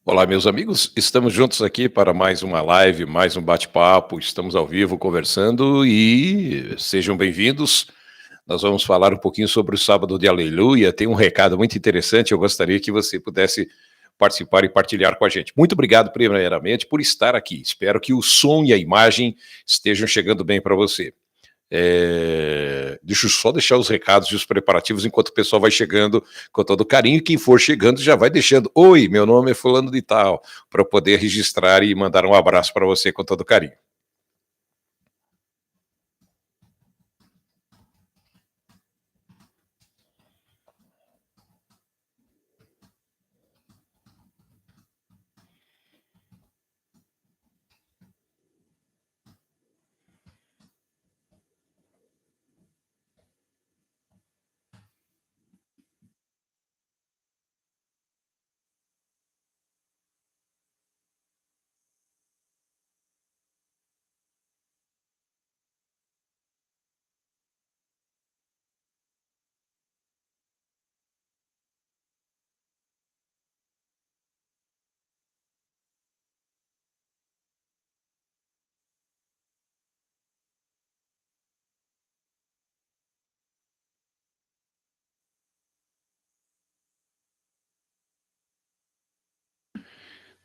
Olá, meus amigos, estamos juntos aqui para mais uma live, mais um bate-papo. Estamos ao vivo conversando e sejam bem-vindos. Nós vamos falar um pouquinho sobre o Sábado de Aleluia. Tem um recado muito interessante. Eu gostaria que você pudesse participar e partilhar com a gente. Muito obrigado, primeiramente, por estar aqui. Espero que o som e a imagem estejam chegando bem para você. Deixa eu só deixar os recados e os preparativos enquanto o pessoal vai chegando com todo carinho. Quem for chegando já vai deixando: oi, meu nome é fulano de tal, para eu poder registrar e mandar um abraço para você com todo carinho.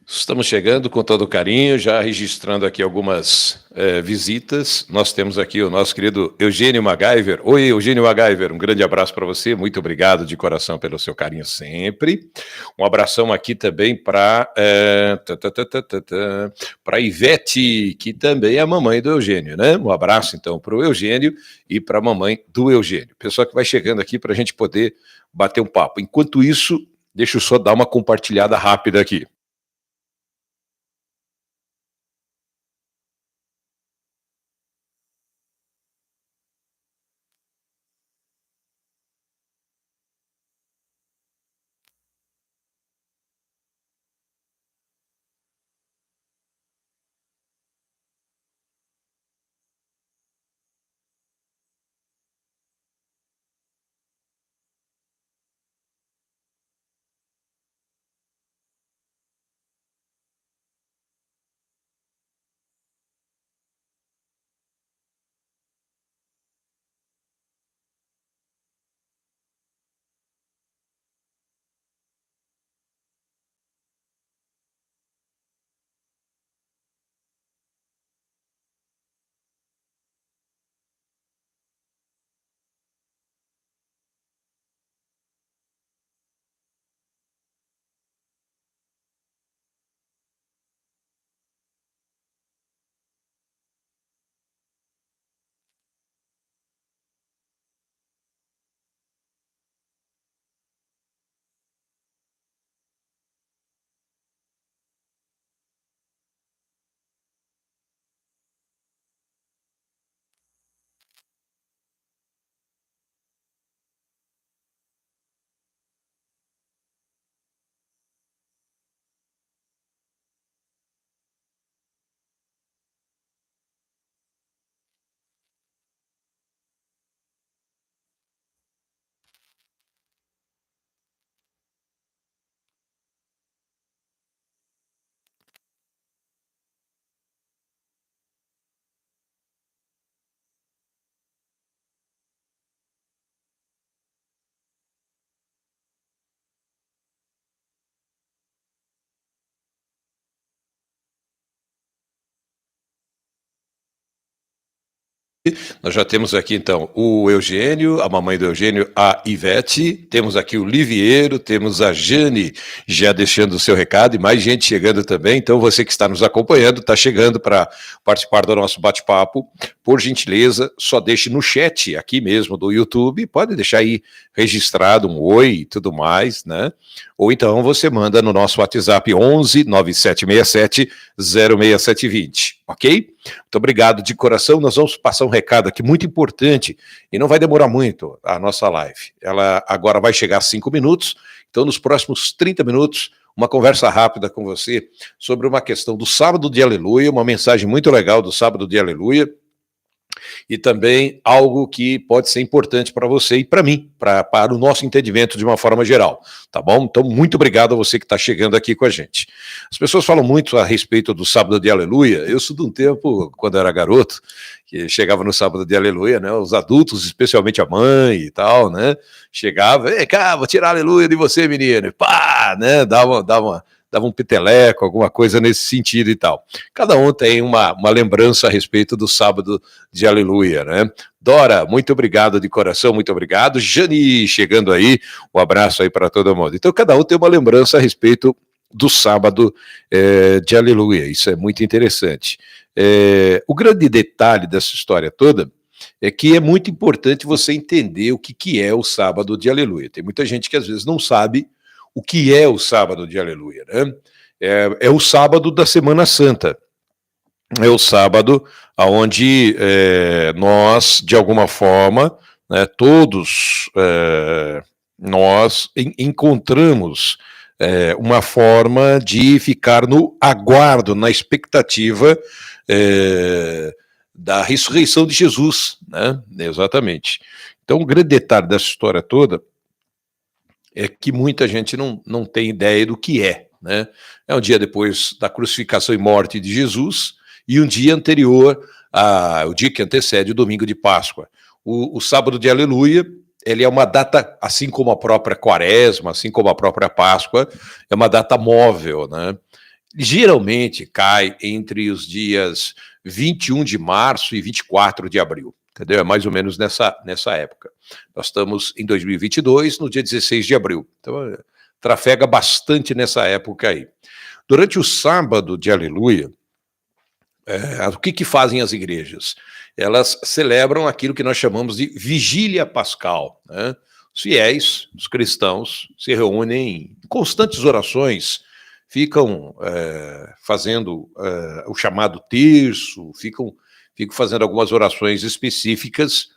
Estamos chegando com todo carinho, já registrando aqui algumas visitas. Nós temos aqui o nosso querido Eugênio MacGyver. Oi, Eugênio MacGyver, um grande abraço para você. Muito obrigado de coração pelo seu carinho sempre. Um abração aqui também para para Ivete, que também é a mamãe do Eugênio, né? Um abraço então para o Eugênio e para a mamãe do Eugênio. Pessoal que vai chegando aqui para a gente poder bater um papo. Enquanto isso, deixa eu só dar uma compartilhada rápida aqui. Nós já temos aqui, então, o Eugênio, a mamãe do Eugênio, a Ivete, temos aqui o Liviero, temos a Jane já deixando o seu recado e mais gente chegando também. Então, você que está nos acompanhando, está chegando para participar do nosso bate-papo, por gentileza, só deixe no chat aqui mesmo do YouTube, pode deixar aí registrado um oi e tudo mais, né? Ou então você manda no nosso WhatsApp 11 9767 06720, ok? Muito obrigado de coração. Nós vamos passar um recado aqui muito importante e não vai demorar muito a nossa live. Ela agora vai chegar a 5 minutos, então nos próximos 30 minutos, uma conversa rápida com você sobre uma questão do Sábado de Aleluia, uma mensagem muito legal do Sábado de Aleluia. e também algo que pode ser importante para você e para mim, para o nosso entendimento de uma forma geral, tá bom? Então, muito obrigado a você que está chegando aqui com a gente. As pessoas falam muito a respeito do sábado de aleluia. Eu sou de um tempo, quando eu era garoto, que chegava no sábado de aleluia, né? Os adultos, especialmente a mãe e tal, né? Chegava, vem cá, vou tirar aleluia de você, menino, e pá, né? Dava um peteleco, alguma coisa nesse sentido e tal. Cada um tem uma lembrança a respeito do sábado de aleluia, né? Dora, muito obrigado de coração, muito obrigado. Jani, chegando aí, um abraço aí para todo mundo. Então, cada um tem uma lembrança a respeito do sábado de aleluia, isso é muito interessante. O grande detalhe dessa história toda é que é muito importante você entender o que é o sábado de aleluia. Tem muita gente que às vezes não sabe o que é o sábado de aleluia, né? É o sábado da Semana Santa. É o sábado onde nós, de alguma forma, né, todos nós encontramos uma forma de ficar no aguardo, na expectativa da ressurreição de Jesus, né? Exatamente. Então, o grande detalhe dessa história toda é que muita gente não tem ideia do que é, né? É um dia depois da crucificação e morte de Jesus e um dia anterior ao dia que antecede o domingo de Páscoa. O sábado de aleluia, ele é uma data, assim como a própria quaresma, assim como a própria Páscoa, é uma data móvel, né? Geralmente cai entre os dias 21 de março e 24 de abril, entendeu? É mais ou menos nessa época. Nós estamos em 2022, no dia 16 de abril. Então, trafega bastante nessa época aí. Durante o sábado de aleluia, o que fazem as igrejas? Elas celebram aquilo que nós chamamos de vigília pascal, né? Os fiéis, os cristãos, se reúnem em constantes orações, ficam fazendo o chamado terço, ficam fazendo algumas orações específicas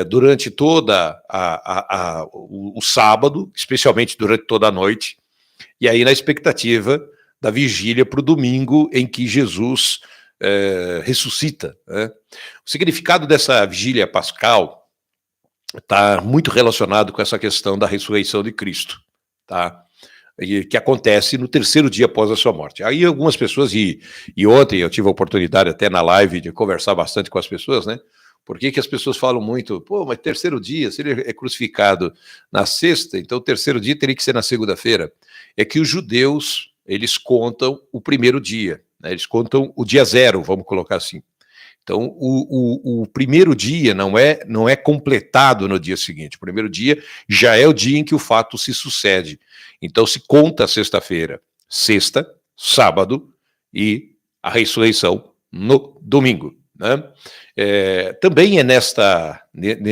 durante toda o sábado, especialmente durante toda a noite, e aí na expectativa da vigília para o domingo em que Jesus ressuscita, né? O significado dessa vigília pascal está muito relacionado com essa questão da ressurreição de Cristo, tá? Que acontece no terceiro dia após a sua morte. Aí algumas pessoas, e ontem eu tive a oportunidade até na live de conversar bastante com as pessoas, né? Por que as pessoas falam muito, pô, mas terceiro dia, se ele é crucificado na sexta, então o terceiro dia teria que ser na segunda-feira. É que os judeus, eles contam o primeiro dia, né? Eles contam o dia zero, vamos colocar assim. Então, o primeiro dia não é completado no dia seguinte. O primeiro dia já é o dia em que o fato se sucede. Então, se conta a sexta-feira, sexta, sábado e a ressurreição no domingo, né? Também é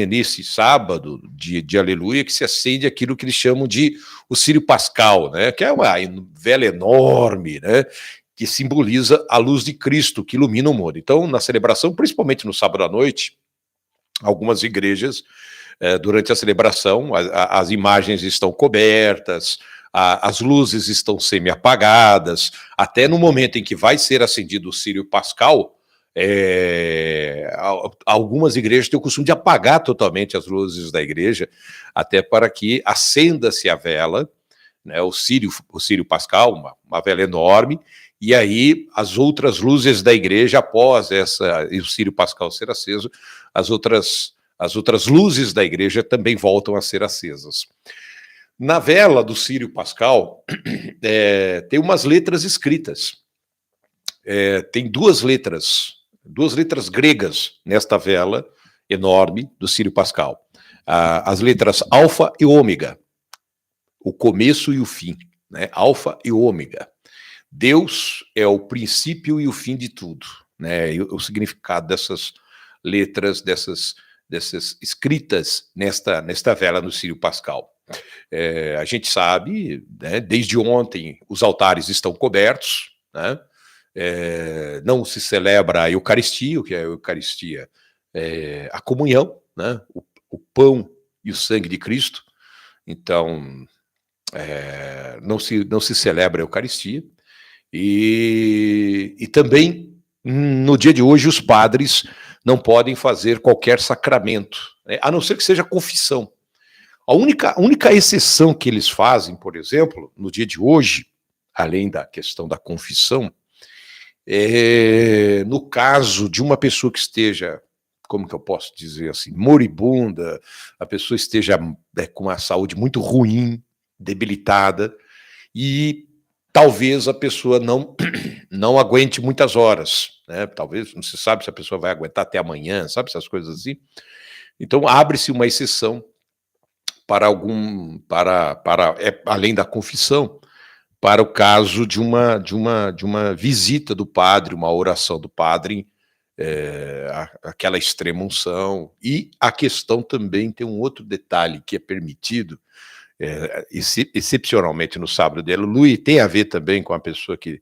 nesse sábado de aleluia que se acende aquilo que eles chamam de o Círio Pascal, né? Que é uma vela enorme, né? Que simboliza a luz de Cristo que ilumina o mundo. Então, na celebração, principalmente no sábado à noite, algumas igrejas, durante a celebração, as imagens estão cobertas, as luzes estão semi-apagadas, até no momento em que vai ser acendido o Círio Pascal, algumas igrejas têm o costume de apagar totalmente as luzes da igreja, até para que acenda-se a vela, né, o Círio Pascal, uma vela enorme, e aí as outras luzes da igreja, após o Círio Pascal ser aceso, as outras luzes da igreja também voltam a ser acesas. Na vela do Círio Pascal, tem umas letras escritas. Tem duas letras gregas nesta vela enorme do Círio Pascal. As letras alfa e ômega, o começo e o fim, né? Alfa e ômega. Deus é o princípio e o fim de tudo, né? E o significado dessas letras, dessas escritas nesta vela no Círio Pascal. A gente sabe, né, desde ontem os altares estão cobertos, né? Não se celebra a Eucaristia, o que é a Eucaristia? A comunhão, né? O pão e o sangue de Cristo. Então, não se celebra a Eucaristia. E também, no dia de hoje, os padres não podem fazer qualquer sacramento, né, a não ser que seja confissão. A única exceção que eles fazem, por exemplo, no dia de hoje, além da questão da confissão, é no caso de uma pessoa que esteja, como que eu posso dizer assim, moribunda, a pessoa esteja com uma saúde muito ruim, debilitada, e talvez a pessoa não aguente muitas horas, né? Talvez, não se sabe se a pessoa vai aguentar até amanhã, sabe, essas coisas assim. Então, abre-se uma exceção para além da confissão, para o caso de uma visita do padre, uma oração do padre, aquela extrema unção. E a questão também tem um outro detalhe que é permitido, excepcionalmente no sábado de Aleluia, e tem a ver também com a pessoa que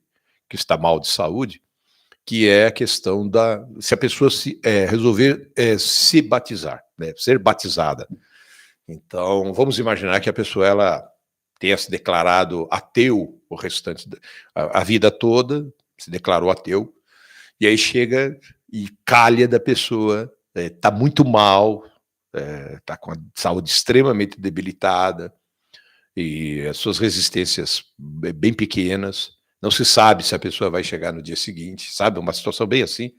está mal de saúde, que é a questão se a pessoa resolver se batizar, né, ser batizada. Então, vamos imaginar que a pessoa ela tenha se declarado ateu o restante a vida toda, se declarou ateu, e aí chega e calha da pessoa, está muito mal, está com a saúde extremamente debilitada, e as suas resistências bem pequenas, não se sabe se a pessoa vai chegar no dia seguinte, sabe? Uma situação bem assim.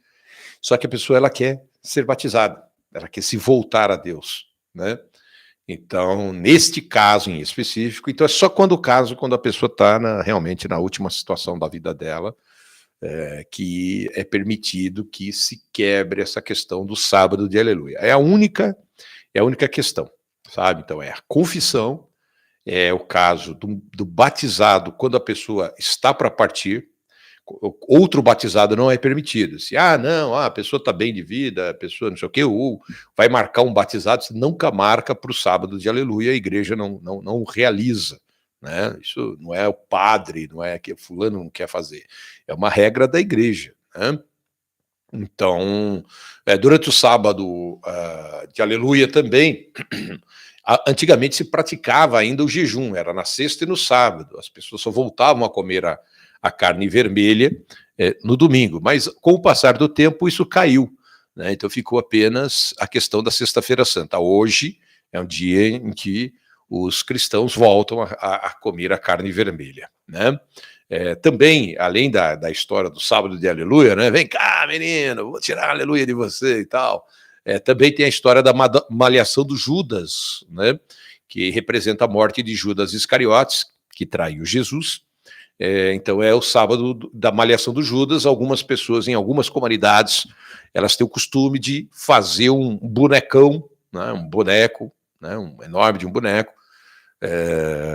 Só que a pessoa ela quer ser batizada, ela quer se voltar a Deus, né? Então, neste caso em específico, então é só quando a pessoa está realmente na última situação da vida dela, que é permitido que se quebre essa questão do sábado de Aleluia. É a única questão, sabe? Então é a confissão, é o caso do batizado quando a pessoa está para partir. Outro batizado não é permitido. Se, não, a pessoa está bem de vida, a pessoa não sei o quê, ou vai marcar um batizado, você nunca marca para o sábado de Aleluia, a igreja não realiza, né? Isso não é o padre, não é que fulano não quer fazer, é uma regra da igreja, né? Então, durante o sábado de Aleluia também, antigamente se praticava ainda o jejum, era na sexta e no sábado, as pessoas só voltavam a comer a carne vermelha no domingo, mas com o passar do tempo isso caiu, né? Então ficou apenas a questão da Sexta-feira Santa. Hoje é um dia em que os cristãos voltam a comer a carne vermelha, né? Também, além da história do sábado de Aleluia, né? Vem cá, menino, vou tirar a aleluia de você e tal. Também tem a história da malhação do Judas, né? Que representa a morte de Judas Iscariotes, que traiu Jesus. Então é o sábado da malhação do Judas. Algumas pessoas em algumas comunidades elas têm o costume de fazer um bonecão, né, um boneco, né, um enorme de um boneco,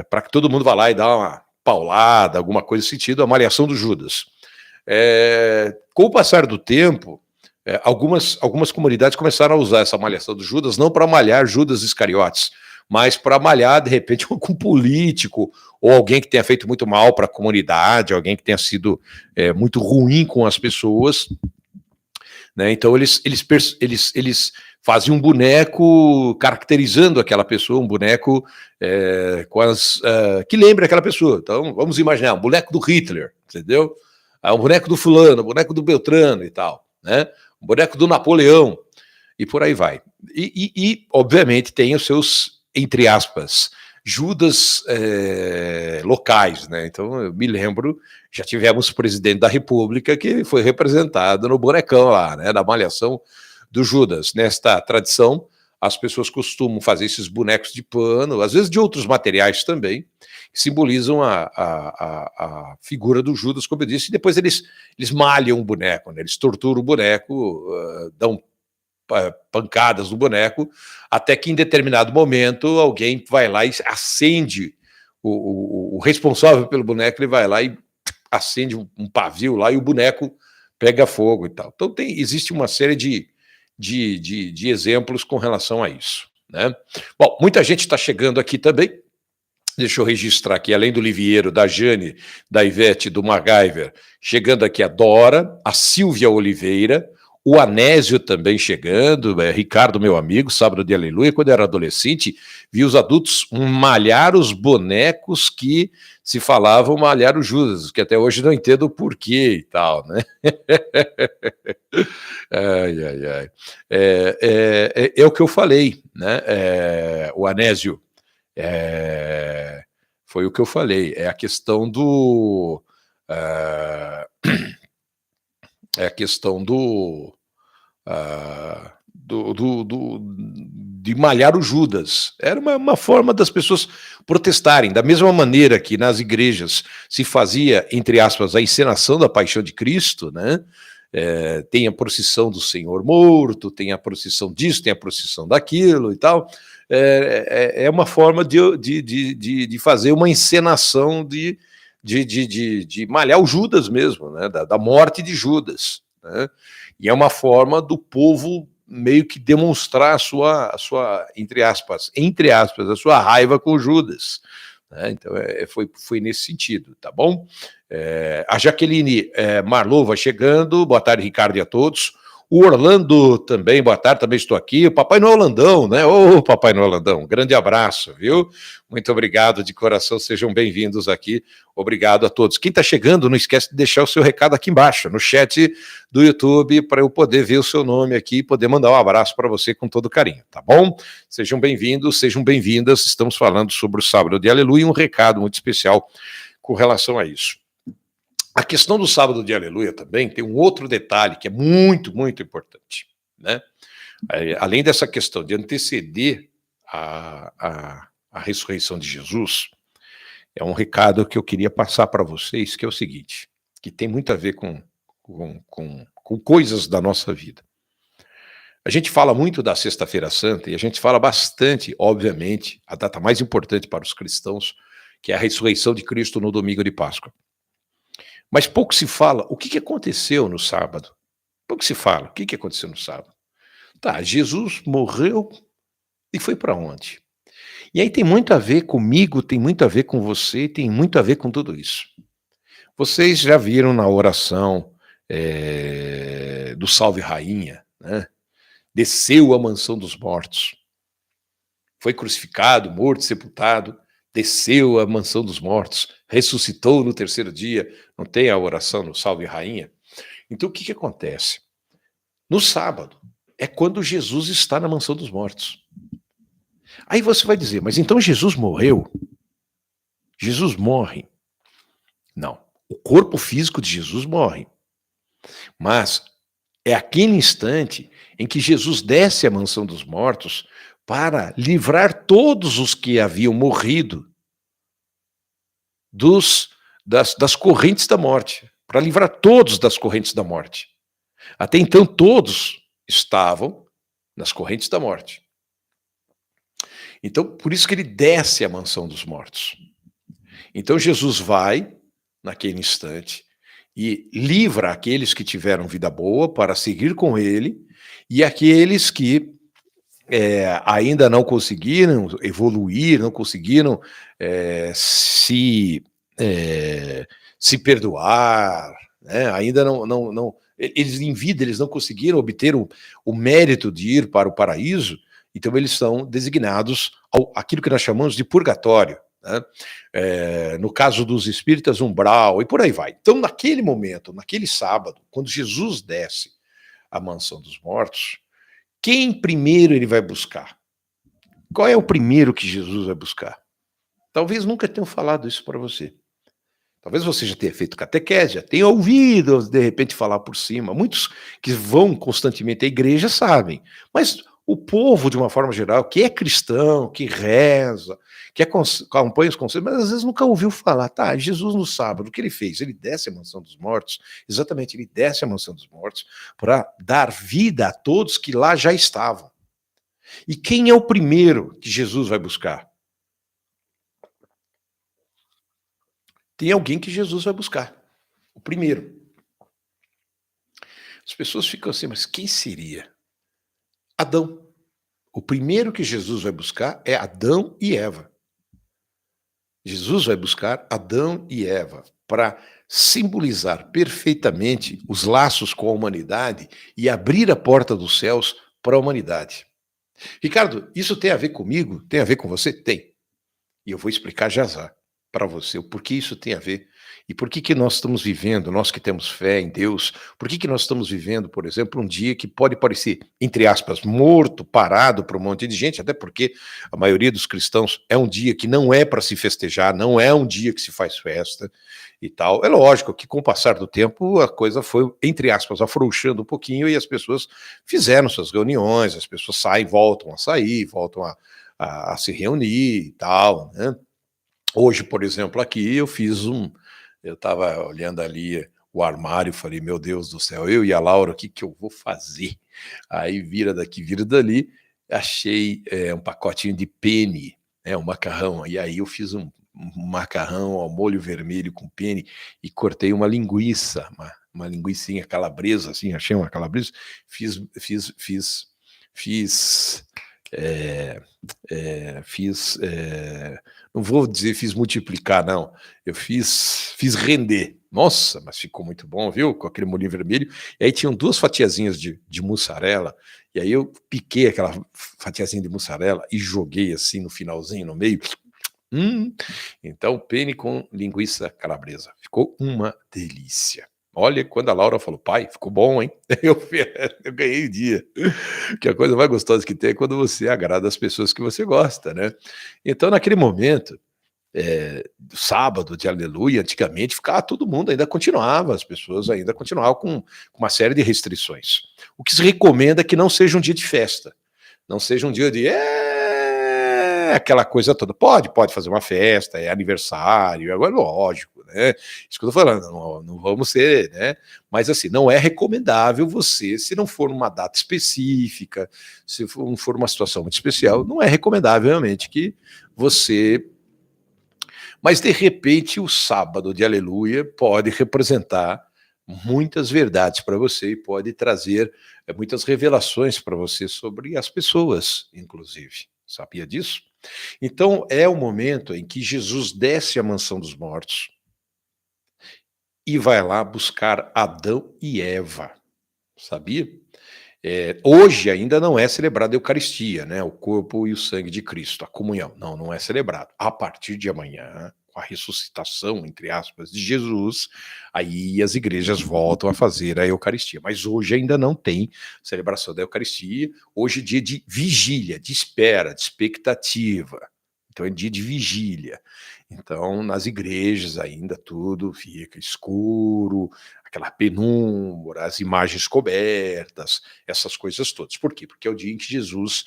para que todo mundo vá lá e dá uma paulada, alguma coisa nesse sentido, a malhação do Judas. Com o passar do tempo, algumas comunidades começaram a usar essa malhação do Judas não para malhar Judas Iscariotes, mas para malhar, de repente, com um político ou alguém que tenha feito muito mal para a comunidade, alguém que tenha sido muito ruim com as pessoas, né? Então, eles faziam um boneco caracterizando aquela pessoa, um boneco que lembra aquela pessoa. Então, vamos imaginar, um boneco do Hitler, entendeu? Um boneco do fulano, um boneco do Beltrano e tal, né? Um boneco do Napoleão, e por aí vai. E obviamente, tem os seus, entre aspas, Judas locais, né? Então, eu me lembro, já tivemos presidente da República que foi representado no bonecão lá, né? Na malhação do Judas. Nesta tradição, as pessoas costumam fazer esses bonecos de pano, às vezes de outros materiais também, que simbolizam a figura do Judas, como eu disse, e depois eles malham o boneco, né? Eles torturam o boneco, dão pancadas no boneco, até que em determinado momento alguém vai lá e acende, o responsável pelo boneco, ele vai lá e acende um pavio lá e o boneco pega fogo e tal. Então existe uma série de exemplos com relação a isso, né? Bom, muita gente está chegando aqui também. Deixa eu registrar aqui, além do Liviero, da Jane, da Ivete, do MacGyver, chegando aqui a Dora, a Silvia Oliveira, o Anésio também chegando, Ricardo, meu amigo, sábado de aleluia, quando eu era adolescente, vi os adultos malhar os bonecos que se falavam malhar o Judas, que até hoje não entendo o porquê e tal, né? Ai, ai, ai. É o que eu falei, né? O Anésio, é, foi o que eu falei, é a questão do... é a questão de malhar o Judas. Era uma forma das pessoas protestarem, da mesma maneira que nas igrejas se fazia, entre aspas, a encenação da paixão de Cristo, né? Tem a procissão do Senhor morto, tem a procissão disso, tem a procissão daquilo e tal. É uma forma de fazer uma encenação de malhar o Judas mesmo, né? Da morte de Judas, né? E é uma forma do povo meio que demonstrar a sua entre aspas, a sua raiva com Judas, né? Então foi nesse sentido, tá bom? A Jaqueline Marlova chegando, boa tarde, Ricardo, e a todos. O Orlando também, boa tarde, também estou aqui. O Papai Noel Landão, né? Ô, Papai Noel Landão, um grande abraço, viu? Muito obrigado de coração, sejam bem-vindos aqui. Obrigado a todos. Quem está chegando, não esquece de deixar o seu recado aqui embaixo, no chat do YouTube, para eu poder ver o seu nome aqui e poder mandar um abraço para você com todo carinho, tá bom? Sejam bem-vindos, sejam bem-vindas. Estamos falando sobre o sábado de aleluia e um recado muito especial com relação a isso. A questão do sábado de aleluia também tem um outro detalhe que é muito, muito importante, né? Além dessa questão de anteceder a ressurreição de Jesus, é um recado que eu queria passar para vocês, que é o seguinte, que tem muito a ver com coisas da nossa vida. A gente fala muito da Sexta-feira Santa e a gente fala bastante, obviamente, a data mais importante para os cristãos, que é a ressurreição de Cristo no domingo de Páscoa. Mas pouco se fala o que aconteceu no sábado. Pouco se fala o que aconteceu no sábado. Tá, Jesus morreu e foi para onde? E aí tem muito a ver comigo, tem muito a ver com você, tem muito a ver com tudo isso. Vocês já viram na oração do Salve Rainha, né? Desceu à mansão dos mortos. Foi crucificado, morto, sepultado, desceu à mansão dos mortos, ressuscitou no terceiro dia. Não tem a oração no Salve Rainha? Então o que acontece? No sábado é quando Jesus está na mansão dos mortos. Aí você vai dizer, mas então Jesus morreu? Jesus morre? Não. O corpo físico de Jesus morre. Mas é aquele instante em que Jesus desce à mansão dos mortos para livrar todos os que haviam morrido das correntes da morte, para livrar todos das correntes da morte. Até então todos estavam nas correntes da morte. Então, por isso que ele desce à mansão dos mortos. Então Jesus vai, naquele instante, e livra aqueles que tiveram vida boa para seguir com ele, e aqueles que ainda não conseguiram evoluir, não conseguiram se perdoar, né? Ainda não, eles em vida, eles não conseguiram obter o mérito de ir para o paraíso, então eles são designados aquilo que nós chamamos de purgatório, né? No caso dos espíritas, umbral, e por aí vai. Então, naquele momento, naquele sábado, quando Jesus desce à mansão dos mortos, quem primeiro ele vai buscar? Qual é o primeiro que Jesus vai buscar? Talvez nunca tenham falado isso para você. Talvez você já tenha feito catequese, já tenha ouvido, de repente, falar por cima. Muitos que vão constantemente à igreja sabem, mas o povo, de uma forma geral, que é cristão, que reza, que acompanha os conselhos, mas às vezes nunca ouviu falar. Tá, Jesus no sábado, o que ele fez? Ele desce à mansão dos mortos, exatamente, ele desce à mansão dos mortos para dar vida a todos que lá já estavam. E quem é o primeiro que Jesus vai buscar? Tem alguém que Jesus vai buscar, o primeiro. As pessoas ficam assim, mas quem seria? Adão. O primeiro que Jesus vai buscar é Adão e Eva. Jesus vai buscar Adão e Eva. para simbolizar perfeitamente os laços com a humanidade e abrir a porta dos céus para a humanidade. Ricardo, isso tem a ver comigo? Tem a ver com você? Tem. E eu vou explicar já já para você o porquê isso tem a ver. E por que nós estamos vivendo, nós que temos fé em Deus, por que nós estamos vivendo, por exemplo, um dia que pode parecer, entre aspas, morto, parado para um monte de gente, até porque a maioria dos cristãos é um dia que não é para se festejar, não é um dia que se faz festa e tal. É lógico que com o passar do tempo a coisa foi, entre aspas, afrouxando um pouquinho e as pessoas fizeram suas reuniões, as pessoas saem, voltam a sair, voltam a se reunir e tal, né? Hoje, por exemplo, aqui eu estava olhando ali o armário, falei, meu Deus do céu, eu e a Laura, o que eu vou fazer? Aí vira daqui, vira dali, achei um pacotinho de penne, um macarrão, e aí eu fiz um macarrão ao molho vermelho com penne e cortei uma linguiça, uma linguicinha calabresa, assim, achei uma calabresa, fiz não vou dizer fiz multiplicar, não. Eu fiz render. Nossa, mas ficou muito bom, viu? Com aquele molhinho vermelho. E aí tinham 2 fatiazinhas de mussarela. E aí eu piquei aquela fatiazinha de mussarela e joguei assim no finalzinho, no meio. Então, penne com linguiça calabresa. Ficou uma delícia. Olha, quando a Laura falou, pai, ficou bom, hein? Eu ganhei o dia. Que a coisa mais gostosa que tem é quando você agrada as pessoas que você gosta, né? Então, naquele momento, sábado de aleluia, antigamente ficava todo mundo, ainda continuava, as pessoas ainda continuavam com uma série de restrições. O que se recomenda é que não seja um dia de festa, não seja um dia de aquela coisa toda. Pode fazer uma festa, é aniversário, agora lógico, né? Isso que eu tô falando, não vamos ser, né? Mas assim, não é recomendável você, se não for numa data específica, se não for uma situação muito especial, não é recomendável realmente que você. Mas de repente o sábado de aleluia pode representar muitas verdades para você e pode trazer muitas revelações para você sobre as pessoas, inclusive. Sabia disso? Então, é o momento em que Jesus desce à mansão dos mortos e vai lá buscar Adão e Eva. Sabia? Hoje ainda não é celebrada a Eucaristia, né? O corpo e o sangue de Cristo, a comunhão. Não é celebrado. A partir de amanhã, com a ressuscitação, entre aspas, de Jesus, aí as igrejas voltam a fazer a Eucaristia. Mas hoje ainda não tem celebração da Eucaristia. Hoje é dia de vigília, de espera, de expectativa. Então é dia de vigília. Então, nas igrejas ainda tudo fica escuro, aquela penumbra, as imagens cobertas, essas coisas todas. Por quê? Porque é o dia em que Jesus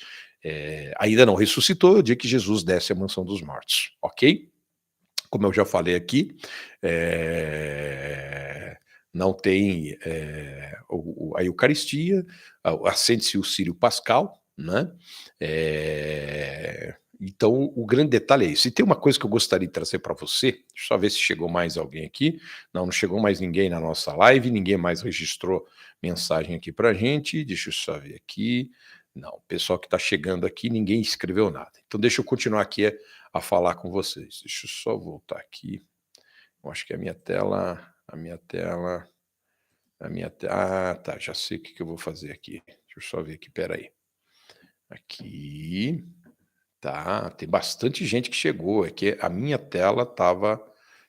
ainda não ressuscitou, é o dia que Jesus desce à mansão dos mortos, ok? Como eu já falei aqui, não tem a Eucaristia, acende-se o Círio Pascal, né? Então, o grande detalhe é isso. E tem uma coisa que eu gostaria de trazer para você, deixa eu só ver se chegou mais alguém aqui. Não chegou mais ninguém na nossa live, ninguém mais registrou mensagem aqui para a gente. Deixa eu só ver aqui. Não, o pessoal que está chegando aqui, ninguém escreveu nada. Então, deixa eu continuar aqui a falar com vocês. Deixa eu só voltar aqui. Eu acho que a minha tela... Ah, tá, já sei o que eu vou fazer aqui. Deixa eu só ver aqui, peraí. Aqui... Tá, tem bastante gente que chegou, é que a minha tela estava,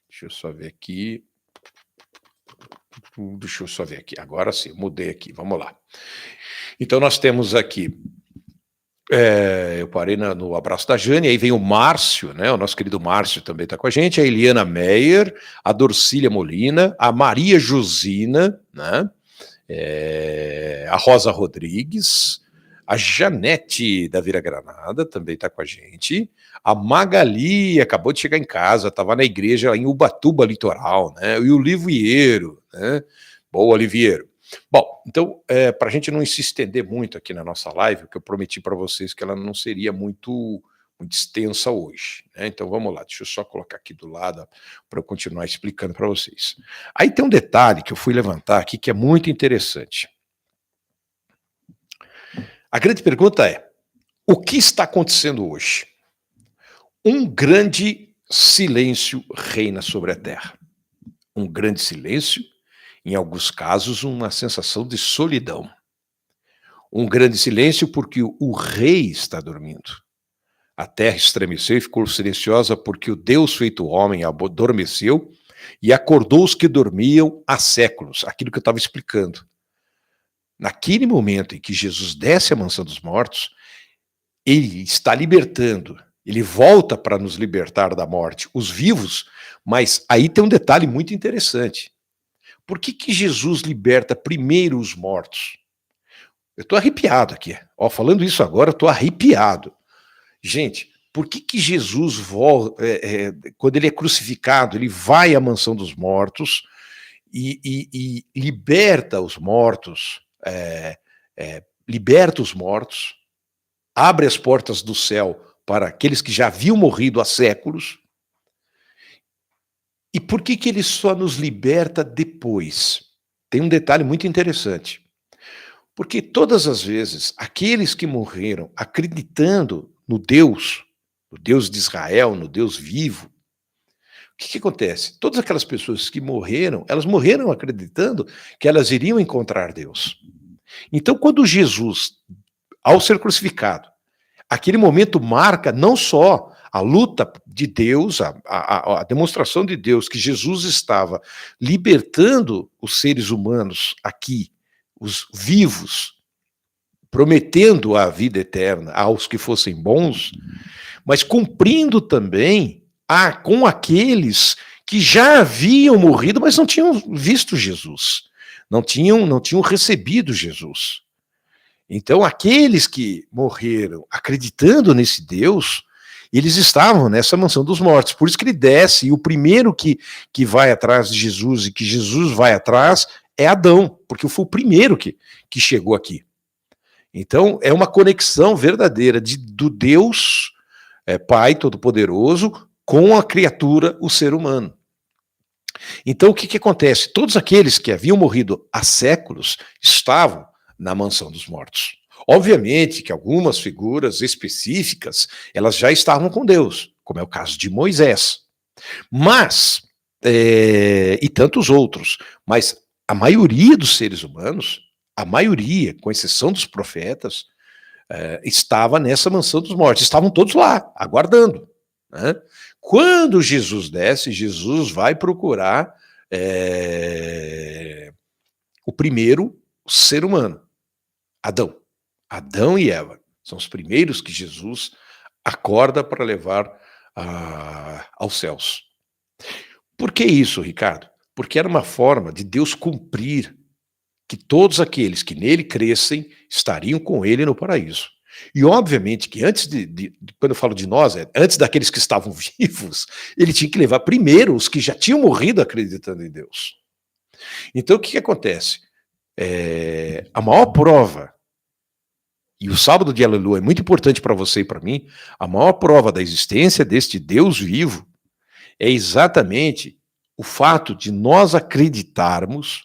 deixa eu só ver aqui, agora sim, mudei aqui, vamos lá. Então nós temos aqui, eu parei no abraço da Jane, aí vem o Márcio, né, o nosso querido Márcio também está com a gente, a Eliana Meyer, a Dorcília Molina, a Maria Josina, né, a Rosa Rodrigues, a Janete da Vila Granada também está com a gente. A Magali acabou de chegar em casa, estava na igreja em Ubatuba Litoral, né? E o Livieiro, né? Boa, Livieiro. Bom, então, para a gente não se estender muito aqui na nossa live, o que eu prometi para vocês que ela não seria muito extensa hoje, né? Então vamos lá, deixa eu só colocar aqui do lado para eu continuar explicando para vocês. Aí tem um detalhe que eu fui levantar aqui que é muito interessante. A grande pergunta é, o que está acontecendo hoje? Um grande silêncio reina sobre a Terra. um grande silêncio, em alguns casos, uma sensação de solidão. Um grande silêncio porque o rei está dormindo. A terra estremeceu e ficou silenciosa porque o Deus feito homem adormeceu e acordou os que dormiam há séculos. Aquilo que eu estava explicando. Naquele momento em que Jesus desce à mansão dos mortos, ele está libertando, ele volta para nos libertar da morte, os vivos, mas aí tem um detalhe muito interessante. Por que Jesus liberta primeiro os mortos? Eu estou arrepiado aqui. Falando isso agora, eu estou arrepiado. Gente, por que Jesus volta, quando ele é crucificado, ele vai à mansão dos mortos e liberta os mortos, liberta os mortos, abre as portas do céu para aqueles que já haviam morrido há séculos. E por que ele só nos liberta depois? Tem um detalhe muito interessante. Porque todas as vezes, aqueles que morreram acreditando no Deus de Israel, no Deus vivo, o que acontece? Todas aquelas pessoas que morreram, elas morreram acreditando que elas iriam encontrar Deus. Então, quando Jesus, ao ser crucificado, aquele momento marca não só a luta de Deus, a demonstração de Deus, que Jesus estava libertando os seres humanos aqui, os vivos, prometendo a vida eterna aos que fossem bons, mas cumprindo também com aqueles que já haviam morrido, mas não tinham visto Jesus, não tinham recebido Jesus. Então, aqueles que morreram acreditando nesse Deus, eles estavam nessa mansão dos mortos. Por isso que ele desce, e o primeiro que vai atrás de Jesus e que Jesus vai atrás é Adão, porque foi o primeiro que chegou aqui. Então, é uma conexão verdadeira do Deus Pai Todo-Poderoso com a criatura, o ser humano. Então, o que acontece? Todos aqueles que haviam morrido há séculos estavam na mansão dos mortos. Obviamente que algumas figuras específicas, elas já estavam com Deus, como é o caso de Moisés. Mas, e tantos outros, mas a maioria dos seres humanos, a maioria, com exceção dos profetas, estava nessa mansão dos mortos. Estavam todos lá, aguardando. Né? Quando Jesus desce, Jesus vai procurar o primeiro ser humano, Adão. Adão e Eva são os primeiros que Jesus acorda para levar aos céus. Por que isso, Ricardo? Porque era uma forma de Deus cumprir que todos aqueles que nele crescem estariam com ele no paraíso. E obviamente que antes quando eu falo de nós, antes daqueles que estavam vivos, ele tinha que levar primeiro os que já tinham morrido acreditando em Deus. Então o que acontece? A maior prova, e o sábado de Aleluia é muito importante para você e para mim, a maior prova da existência deste Deus vivo é exatamente o fato de nós acreditarmos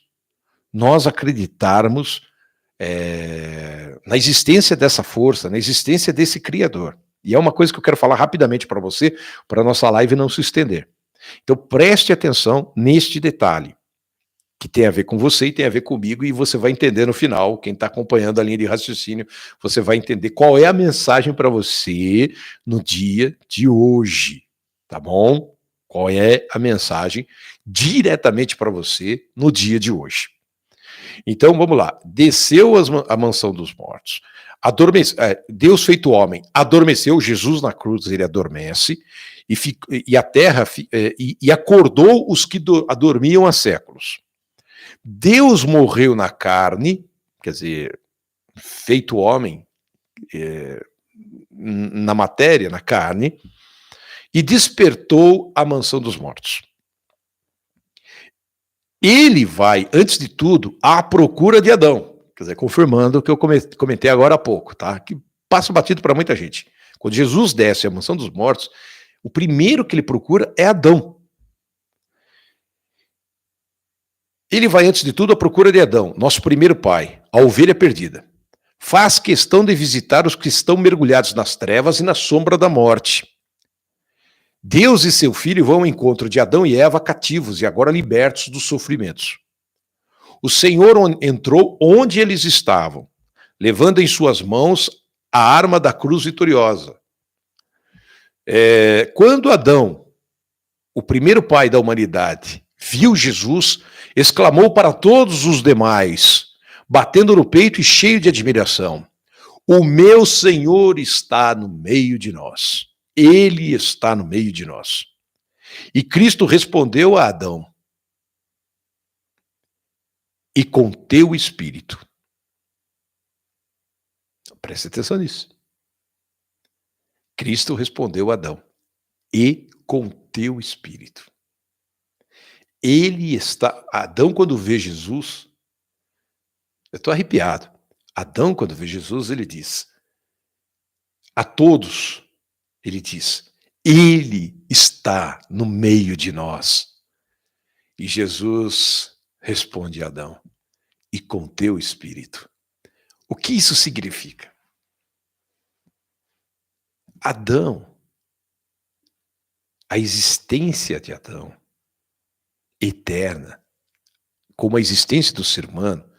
na existência dessa força, na existência desse Criador. E é uma coisa que eu quero falar rapidamente para você, para a nossa live não se estender. Então preste atenção neste detalhe, que tem a ver com você e tem a ver comigo, e você vai entender no final, quem está acompanhando a linha de raciocínio, você vai entender qual é a mensagem para você no dia de hoje, tá bom? Qual é a mensagem diretamente para você no dia de hoje. Então, vamos lá. Desceu a mansão dos mortos. Deus feito homem adormeceu, Jesus na cruz, ele adormece, e a terra e acordou os que dormiam há séculos. Deus morreu na carne, quer dizer, feito homem, na matéria, na carne, e despertou a mansão dos mortos. Ele vai, antes de tudo, à procura de Adão. Quer dizer, confirmando o que eu comentei agora há pouco, tá? Que passa batido para muita gente. Quando Jesus desce à mansão dos mortos, o primeiro que ele procura é Adão. Ele vai, antes de tudo, à procura de Adão, nosso primeiro pai, a ovelha perdida. Faz questão de visitar os que estão mergulhados nas trevas e na sombra da morte. Deus e seu filho vão ao encontro de Adão e Eva cativos e agora libertos dos sofrimentos. O Senhor entrou onde eles estavam, levando em suas mãos a arma da cruz vitoriosa. Quando Adão, o primeiro pai da humanidade, viu Jesus, exclamou para todos os demais, batendo no peito e cheio de admiração: o meu Senhor está no meio de nós. Ele está no meio de nós. E Cristo respondeu a Adão: e com teu espírito. Preste atenção nisso. Cristo respondeu a Adão: e com teu espírito. Ele está... Adão, quando vê Jesus, eu estou arrepiado. Adão, quando vê Jesus, ele diz, a todos, ele diz, ele está no meio de nós. E Jesus responde a Adão: e com teu espírito. O que isso significa? Adão, a existência de Adão, eterna, como a existência do ser humano,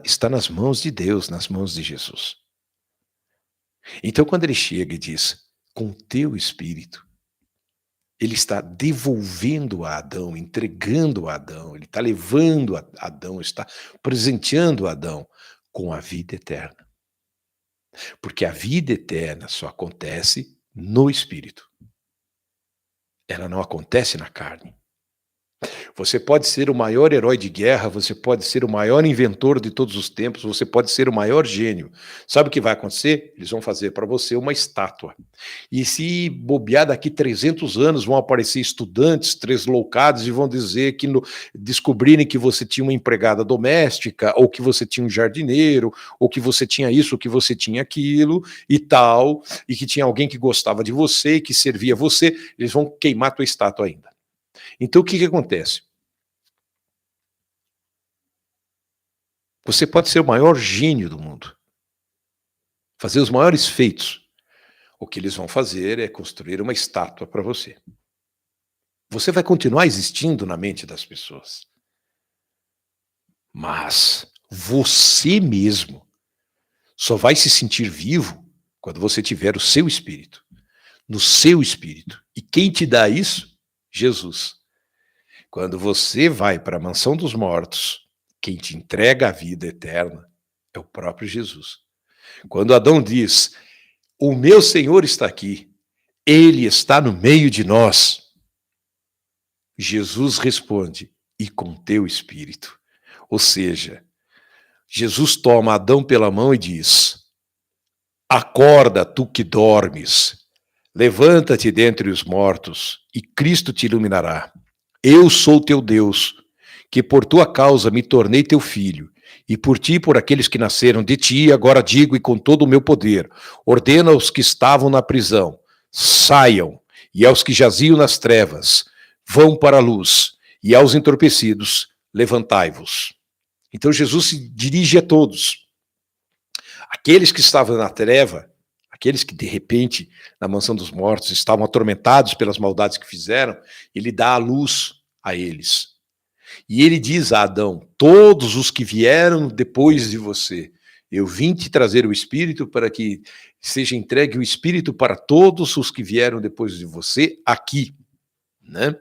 está nas mãos de Deus, nas mãos de Jesus. Então, quando ele chega e diz, com teu espírito, ele está devolvendo a Adão, entregando a Adão, ele está levando a Adão, está presenteando a Adão com a vida eterna. Porque a vida eterna só acontece no espírito. Ela não acontece na carne. Você pode ser o maior herói de guerra, você pode ser o maior inventor de todos os tempos, você pode ser o maior gênio. Sabe o que vai acontecer? Eles vão fazer para você uma estátua. E se bobear daqui 300 anos, vão aparecer estudantes tresloucados e vão dizer que descobrirem que você tinha uma empregada doméstica, ou que você tinha um jardineiro, ou que você tinha isso, ou que você tinha aquilo e tal, e que tinha alguém que gostava de você, que servia você. Eles vão queimar a tua estátua ainda. Então, o que acontece? Você pode ser o maior gênio do mundo, fazer os maiores feitos. O que eles vão fazer é construir uma estátua para você. Você vai continuar existindo na mente das pessoas. Mas você mesmo só vai se sentir vivo quando você tiver o seu espírito. No seu espírito. E quem te dá isso? Jesus. Quando você vai para a mansão dos mortos, quem te entrega a vida eterna é o próprio Jesus. Quando Adão diz, o meu Senhor está aqui, ele está no meio de nós, Jesus responde, e com teu espírito. Ou seja, Jesus toma Adão pela mão e diz, acorda tu que dormes, levanta-te dentre os mortos, e Cristo te iluminará. Eu sou teu Deus, que por tua causa me tornei teu filho, e por ti e por aqueles que nasceram de ti, agora digo e com todo o meu poder, ordena aos que estavam na prisão, saiam, e aos que jaziam nas trevas, vão para a luz, e aos entorpecidos, levantai-vos. Então Jesus se dirige a todos. Aqueles que estavam na treva, aqueles que de repente, na mansão dos mortos, estavam atormentados pelas maldades que fizeram, ele dá a luz a eles. E ele diz a Adão, todos os que vieram depois de você, eu vim te trazer o Espírito para que seja entregue o Espírito para todos os que vieram depois de você aqui. Né?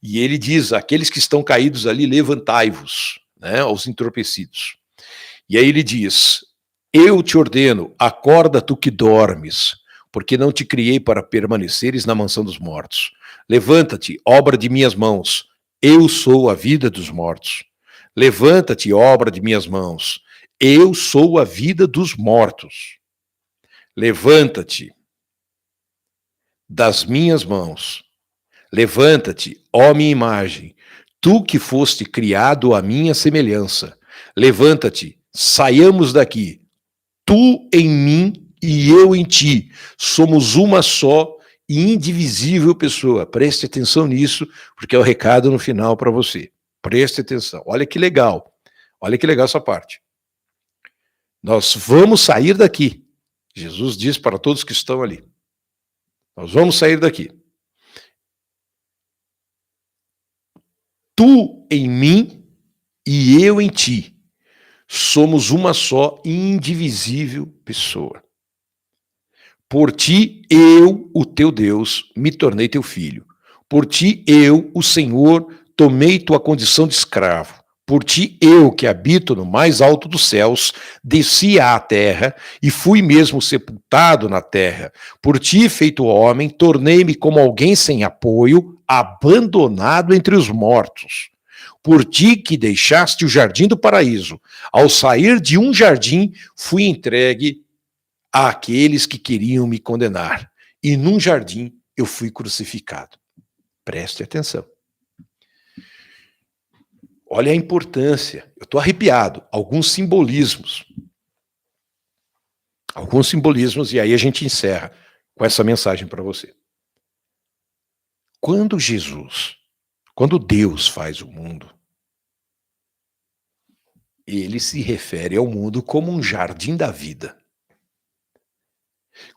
E ele diz, aqueles que estão caídos ali, levantai-vos, né, aos entorpecidos. E aí ele diz, eu te ordeno, acorda tu que dormes, porque não te criei para permaneceres na mansão dos mortos. Levanta-te, obra de minhas mãos, eu sou a vida dos mortos. Levanta-te, obra de minhas mãos, eu sou a vida dos mortos. Levanta-te das minhas mãos. Levanta-te, ó minha imagem, tu que foste criado à minha semelhança. Levanta-te, saiamos daqui, tu em mim e eu em ti. Somos uma só e indivisível pessoa. Preste atenção nisso, porque é o recado no final para você. Preste atenção. Olha que legal. Olha que legal essa parte. Nós vamos sair daqui. Jesus diz para todos que estão ali. Nós vamos sair daqui. Tu em mim e eu em ti. Somos uma só indivisível pessoa. Por ti, eu, o teu Deus, me tornei teu filho. Por ti, eu, o Senhor, tomei tua condição de escravo. Por ti, eu, que habito no mais alto dos céus, desci à terra e fui mesmo sepultado na terra. Por ti, feito homem, tornei-me como alguém sem apoio, abandonado entre os mortos. Por ti que deixaste o jardim do paraíso. Ao sair de um jardim, fui entregue àqueles que queriam me condenar. E num jardim eu fui crucificado. Preste atenção. Olha a importância. Eu estou arrepiado. Alguns simbolismos. E aí a gente encerra com essa mensagem para você. Quando Deus faz o mundo, ele se refere ao mundo como um jardim da vida.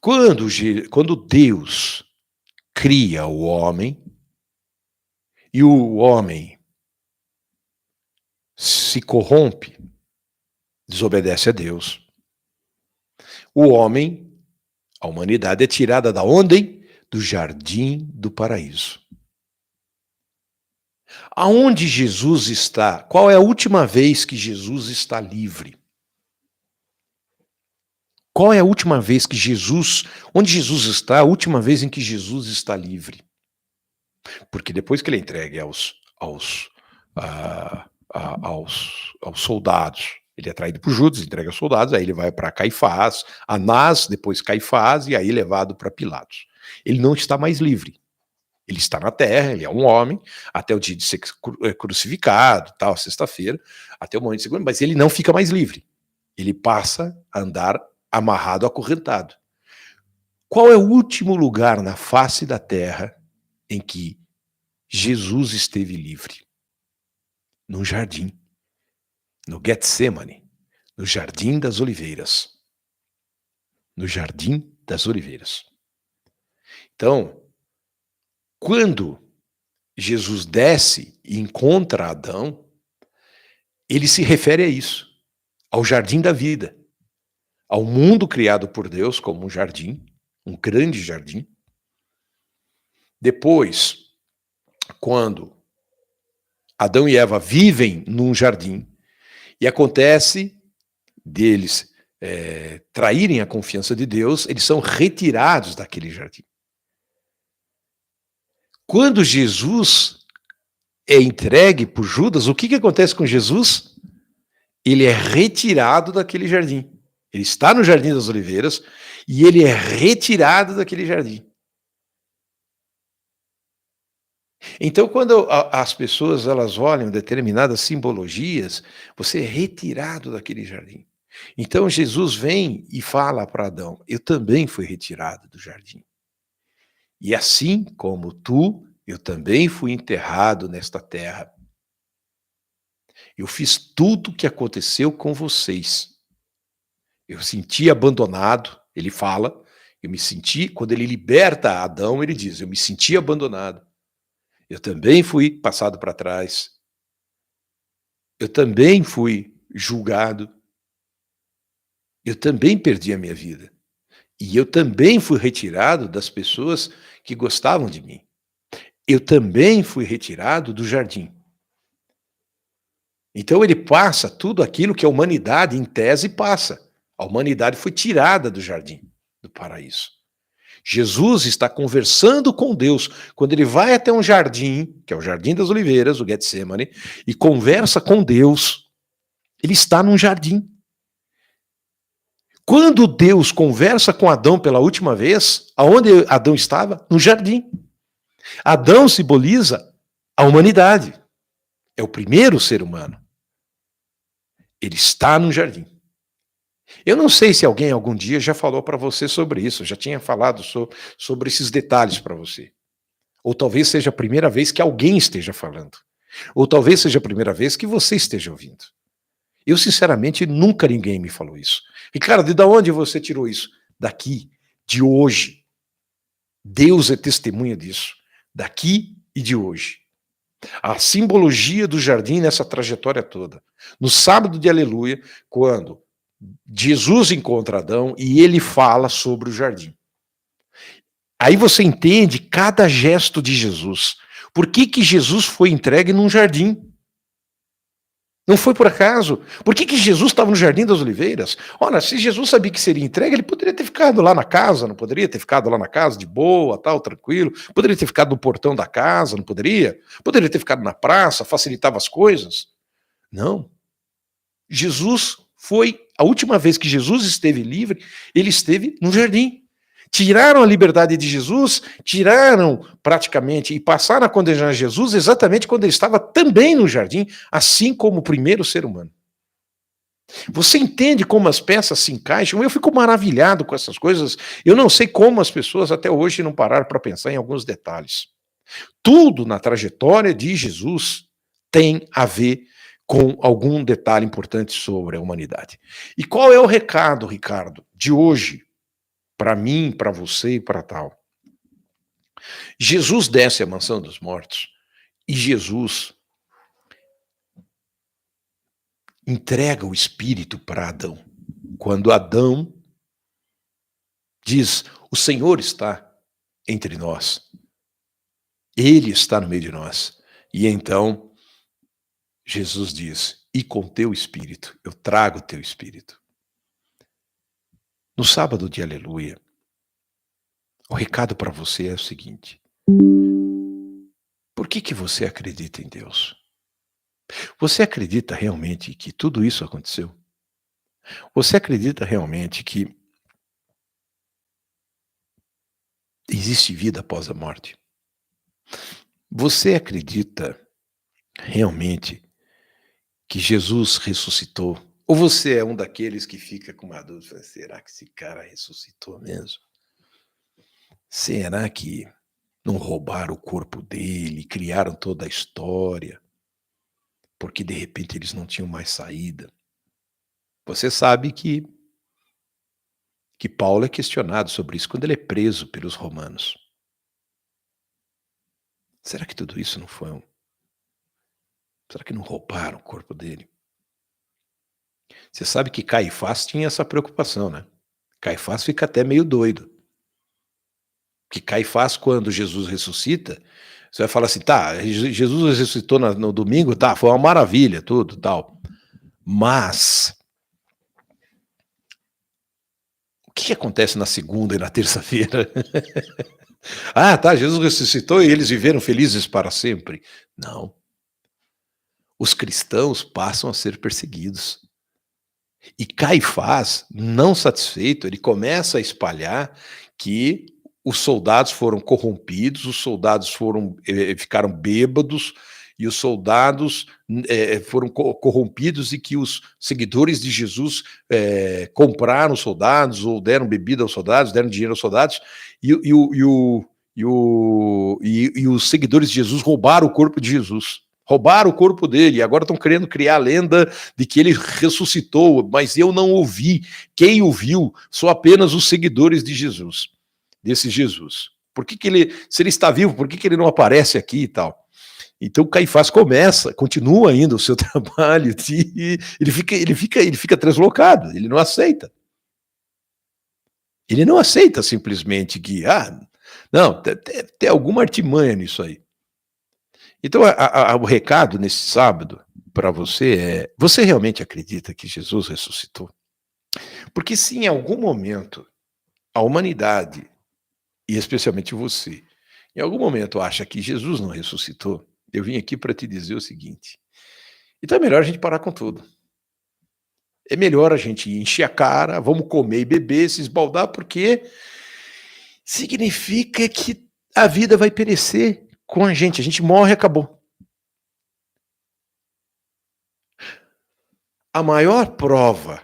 Quando Deus cria o homem, e o homem se corrompe, desobedece a Deus, o homem, a humanidade é tirada da onde? Do jardim do paraíso. Aonde Jesus está? Qual é a última vez que Jesus está livre? Qual é a última vez que onde Jesus está, a última vez em que Jesus está livre? Porque depois que ele é entregue aos soldados, ele é traído por Judas, entrega aos soldados, aí ele vai para Caifás, Anás, depois Caifás, e aí levado para Pilatos. Ele não está mais livre. Ele está na terra, ele é um homem, até o dia de ser crucificado, tal, sexta-feira, até o momento de segunda, mas ele não fica mais livre. Ele passa a andar amarrado, acorrentado. Qual é o último lugar na face da terra em que Jesus esteve livre? Num jardim, no Getsemane, no Jardim das Oliveiras. No Jardim das Oliveiras. Então, quando Jesus desce e encontra Adão, ele se refere a isso, ao jardim da vida, ao mundo criado por Deus como um jardim, um grande jardim. Depois, quando Adão e Eva vivem num jardim e acontece deles traírem a confiança de Deus, eles são retirados daquele jardim. Quando Jesus é entregue por Judas, o que acontece com Jesus? Ele é retirado daquele jardim. Ele está no Jardim das Oliveiras e ele é retirado daquele jardim. Então, quando as pessoas elas olham determinadas simbologias, você é retirado daquele jardim. Então, Jesus vem e fala para Adão, eu também fui retirado do jardim. E assim como tu, eu também fui enterrado nesta terra. Eu fiz tudo o que aconteceu com vocês. Eu senti abandonado, ele fala, eu me senti, quando ele liberta Adão, ele diz, eu me senti abandonado. Eu também fui passado para trás. Eu também fui julgado. Eu também perdi a minha vida. E eu também fui retirado das pessoas que gostavam de mim. Eu também fui retirado do jardim. Então ele passa tudo aquilo que a humanidade, em tese, passa. A humanidade foi tirada do jardim, do paraíso. Jesus está conversando com Deus quando ele vai até um jardim, que é o Jardim das Oliveiras, o Getsemane, e conversa com Deus. Ele está num jardim. Quando Deus conversa com Adão pela última vez, aonde Adão estava? No jardim. Adão simboliza a humanidade. É o primeiro ser humano. Ele está no jardim. Eu não sei se alguém algum dia já falou para você sobre isso, já tinha falado sobre esses detalhes para você. Ou talvez seja a primeira vez que alguém esteja falando. Ou talvez seja a primeira vez que você esteja ouvindo. Eu, sinceramente, nunca ninguém me falou isso. Ricardo, de onde você tirou isso? Daqui, de hoje. Deus é testemunha disso. Daqui e de hoje. A simbologia do jardim nessa trajetória toda. No sábado de Aleluia, quando Jesus encontra Adão e ele fala sobre o jardim. Aí você entende cada gesto de Jesus. Por que que Jesus foi entregue num jardim? Não foi por acaso. Por que que Jesus estava no Jardim das Oliveiras? Ora, se Jesus sabia que seria entregue, ele poderia ter ficado lá na casa, não poderia ter ficado lá na casa de boa, tal, tranquilo. Poderia ter ficado no portão da casa, não poderia? Poderia ter ficado na praça, facilitava as coisas. Não. Jesus foi, a última vez que Jesus esteve livre, ele esteve no jardim. Tiraram a liberdade de Jesus, tiraram praticamente e passaram a condenar Jesus exatamente quando ele estava também no jardim, assim como o primeiro ser humano. Você entende como as peças se encaixam? Eu fico maravilhado com essas coisas. Eu não sei como as pessoas até hoje não pararam para pensar em alguns detalhes. Tudo na trajetória de Jesus tem a ver com algum detalhe importante sobre a humanidade. E qual é o recado, Ricardo, de hoje, para mim, para você e para tal? Jesus desce à mansão dos mortos e Jesus entrega o Espírito para Adão. Quando Adão diz: o Senhor está entre nós, Ele está no meio de nós. E então Jesus diz: e com teu Espírito, eu trago o teu Espírito. No sábado de Aleluia, o recado para você é o seguinte: por que que você acredita em Deus? Você acredita realmente que tudo isso aconteceu? Você acredita realmente que existe vida após a morte? Você acredita realmente que Jesus ressuscitou? Ou você é um daqueles que fica com uma dúvida: será que esse cara ressuscitou mesmo? Será que não roubaram o corpo dele, criaram toda a história, porque de repente eles não tinham mais saída? Você sabe que Paulo é questionado sobre isso quando ele é preso pelos romanos. Será que tudo isso não foi será que não roubaram o corpo dele? Você sabe que Caifás tinha essa preocupação, né? Caifás fica até meio doido. Que Caifás, quando Jesus ressuscita, você vai falar assim: tá, Jesus ressuscitou no domingo, tá, foi uma maravilha, tudo, tal. Mas o que acontece na segunda e na terça-feira? Ah, tá, Jesus ressuscitou e eles viveram felizes para sempre. Não. Os cristãos passam a ser perseguidos. E Caifás, não satisfeito, ele começa a espalhar que os soldados foram corrompidos, os soldados ficaram bêbados, e os soldados foram corrompidos, e que os seguidores de Jesus compraram os soldados, ou deram bebida aos soldados, deram dinheiro aos soldados, e os seguidores de Jesus roubaram o corpo de Jesus. Roubaram o corpo dele, e agora estão querendo criar a lenda de que ele ressuscitou, mas eu não ouvi. Quem ouviu são apenas os seguidores de Jesus, desse Jesus. Por que ele, se ele está vivo, por que ele não aparece aqui e tal? Então Caifás continua ainda o seu trabalho, e ele fica deslocado, ele não aceita. Ele não aceita simplesmente que, não, tem alguma artimanha nisso aí. Então, o recado nesse sábado para você é: você realmente acredita que Jesus ressuscitou? Porque se em algum momento a humanidade, e especialmente você, em algum momento acha que Jesus não ressuscitou, eu vim aqui para te dizer o seguinte: então é melhor a gente parar com tudo. É melhor a gente encher a cara, vamos comer e beber, se esbaldar, porque significa que a vida vai perecer com a gente morre e acabou. A maior prova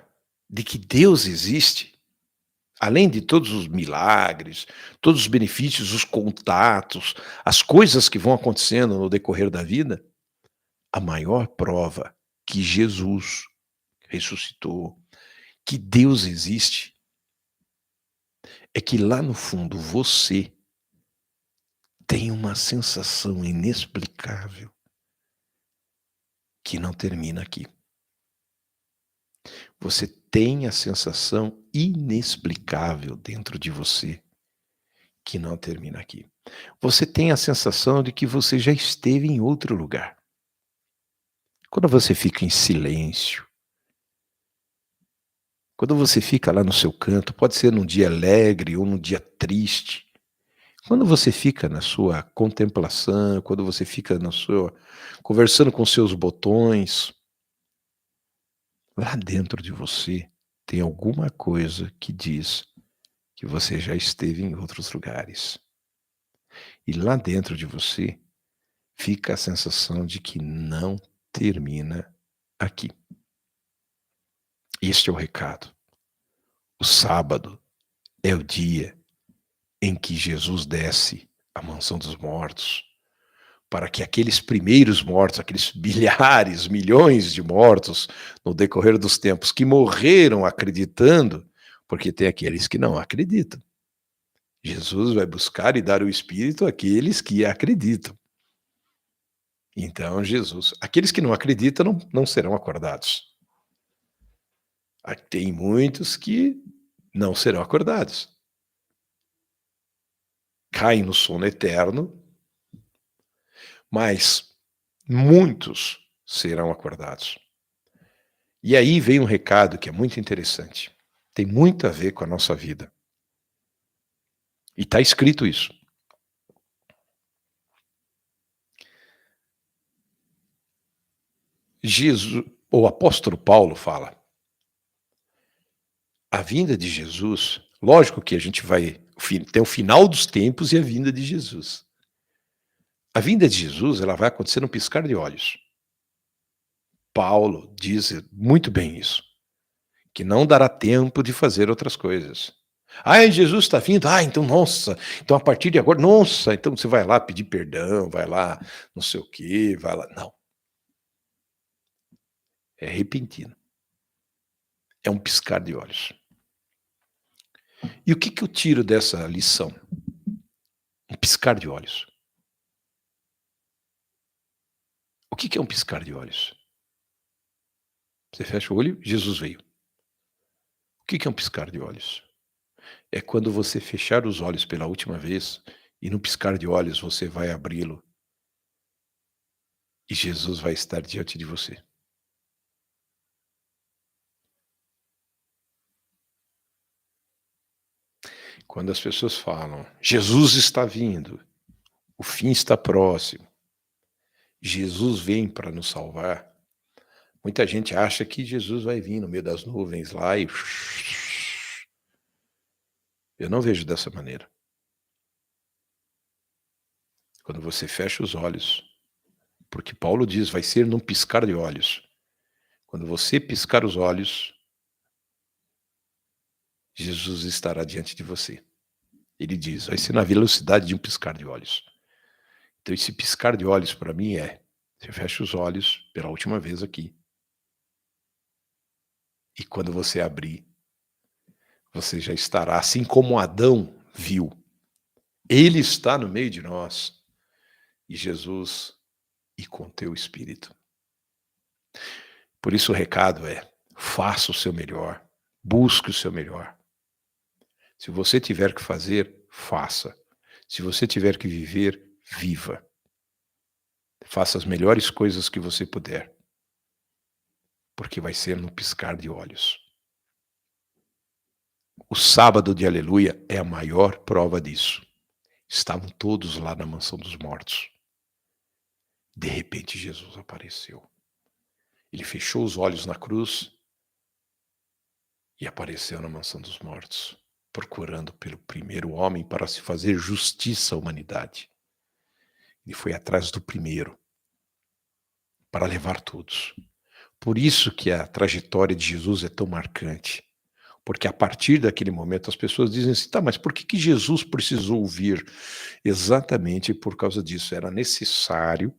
de que Deus existe, além de todos os milagres, todos os benefícios, os contatos, as coisas que vão acontecendo no decorrer da vida, a maior prova que Jesus ressuscitou, que Deus existe, é que lá no fundo você tem uma sensação inexplicável que não termina aqui. Você tem a sensação inexplicável dentro de você que não termina aqui. Você tem a sensação de que você já esteve em outro lugar. Quando você fica em silêncio, quando você fica lá no seu canto, pode ser num dia alegre ou num dia triste. Quando você fica na sua contemplação, quando você fica na sua conversando com seus botões, lá dentro de você tem alguma coisa que diz que você já esteve em outros lugares. E lá dentro de você fica a sensação de que não termina aqui. Este é o recado. O sábado é o dia em que Jesus desce à mansão dos mortos, para que aqueles primeiros mortos, aqueles milhares, milhões de mortos no decorrer dos tempos que morreram acreditando, porque tem aqueles que não acreditam. Jesus vai buscar e dar o Espírito àqueles que acreditam. Então, aqueles que não acreditam não serão acordados. Tem muitos que não serão acordados. Caem no sono eterno, mas muitos serão acordados. E aí vem um recado que é muito interessante. Tem muito a ver com a nossa vida. E está escrito isso. O apóstolo Paulo fala, a vinda de Jesus, lógico que a gente vai ter o final dos tempos e a vinda de Jesus. A vinda de Jesus, ela vai acontecer num piscar de olhos. Paulo diz muito bem isso, que não dará tempo de fazer outras coisas. Jesus está vindo, então nossa, então a partir de agora, nossa, então você vai lá pedir perdão, vai lá não sei o quê, vai lá, não. É repentino. É um piscar de olhos. E o que eu tiro dessa lição? Um piscar de olhos. O que é um piscar de olhos? Você fecha o olho, Jesus veio. O que é um piscar de olhos? É quando você fechar os olhos pela última vez e no piscar de olhos você vai abri-lo e Jesus vai estar diante de você. Quando as pessoas falam, Jesus está vindo, o fim está próximo, Jesus vem para nos salvar, muita gente acha que Jesus vai vir no meio das nuvens lá e... Eu não vejo dessa maneira. Quando você fecha os olhos, porque Paulo diz, vai ser num piscar de olhos. Quando você piscar os olhos, Jesus estará diante de você. Ele diz, vai ser na velocidade de um piscar de olhos. Então esse piscar de olhos para mim você fecha os olhos pela última vez aqui. E quando você abrir, você já estará, assim como Adão viu. Ele está no meio de nós. E Jesus, e com teu Espírito. Por isso o recado faça o seu melhor. Busque o seu melhor. Se você tiver que fazer, faça. Se você tiver que viver, viva. Faça as melhores coisas que você puder. Porque vai ser no piscar de olhos. O sábado de Aleluia é a maior prova disso. Estavam todos lá na mansão dos mortos. De repente Jesus apareceu. Ele fechou os olhos na cruz e apareceu na mansão dos mortos, procurando pelo primeiro homem para se fazer justiça à humanidade. Ele foi atrás do primeiro para levar todos. Por isso que a trajetória de Jesus é tão marcante. Porque a partir daquele momento as pessoas dizem assim, mas por que Jesus precisou vir? Exatamente por causa disso. Era necessário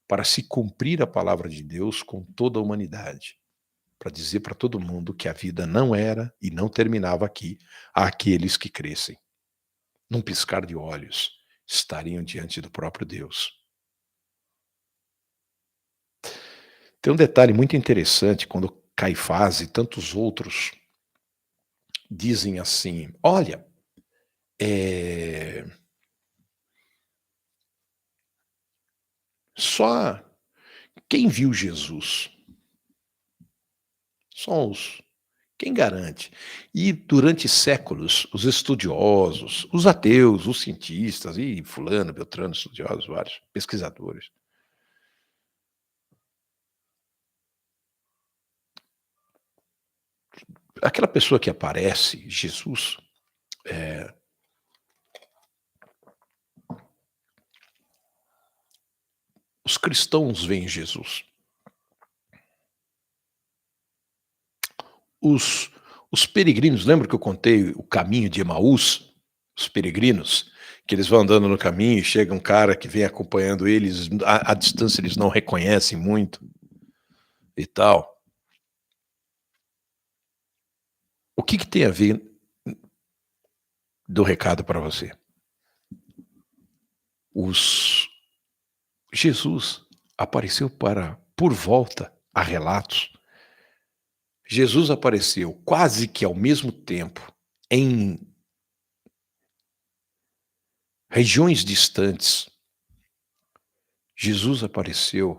para se cumprir a palavra de Deus com toda a humanidade. Para dizer para todo mundo que a vida não era e não terminava aqui àqueles que crescem. Num piscar de olhos, estariam diante do próprio Deus. Tem um detalhe muito interessante quando Caifás e tantos outros dizem assim: olha, eh, só quem viu Jesus? Só os quem garante? E durante séculos, os estudiosos, os ateus, os cientistas, e fulano, beltrano, estudiosos, vários pesquisadores, aquela pessoa que aparece, Jesus, eh, os cristãos veem Jesus. Os os peregrinos, lembra que eu contei o caminho de Emaús? Os peregrinos, que eles vão andando no caminho e chega um cara que vem acompanhando eles, à distância eles não reconhecem muito e tal. O que que tem a ver do recado para você? Os Jesus apareceu para por volta, há relatos, Jesus apareceu quase que ao mesmo tempo em regiões distantes. Jesus apareceu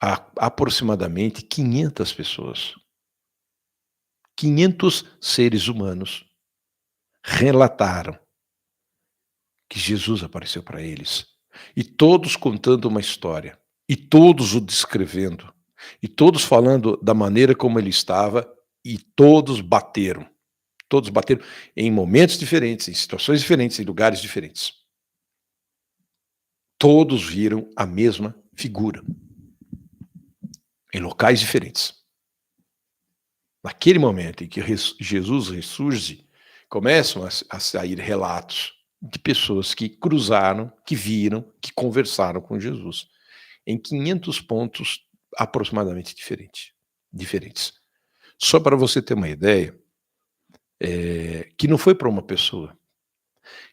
a aproximadamente 500 pessoas. 500 seres humanos relataram que Jesus apareceu para eles. E todos contando uma história. E todos o descrevendo. E todos falando da maneira como ele estava. E todos bateram. Todos bateram em momentos diferentes, em situações diferentes, em lugares diferentes. Todos viram a mesma figura. Em locais diferentes. Naquele momento em que Jesus ressurge, começam a sair relatos de pessoas que cruzaram, que viram, que conversaram com Jesus, em 500 pontos aproximadamente diferentes. Só para você ter uma ideia, que não foi para uma pessoa.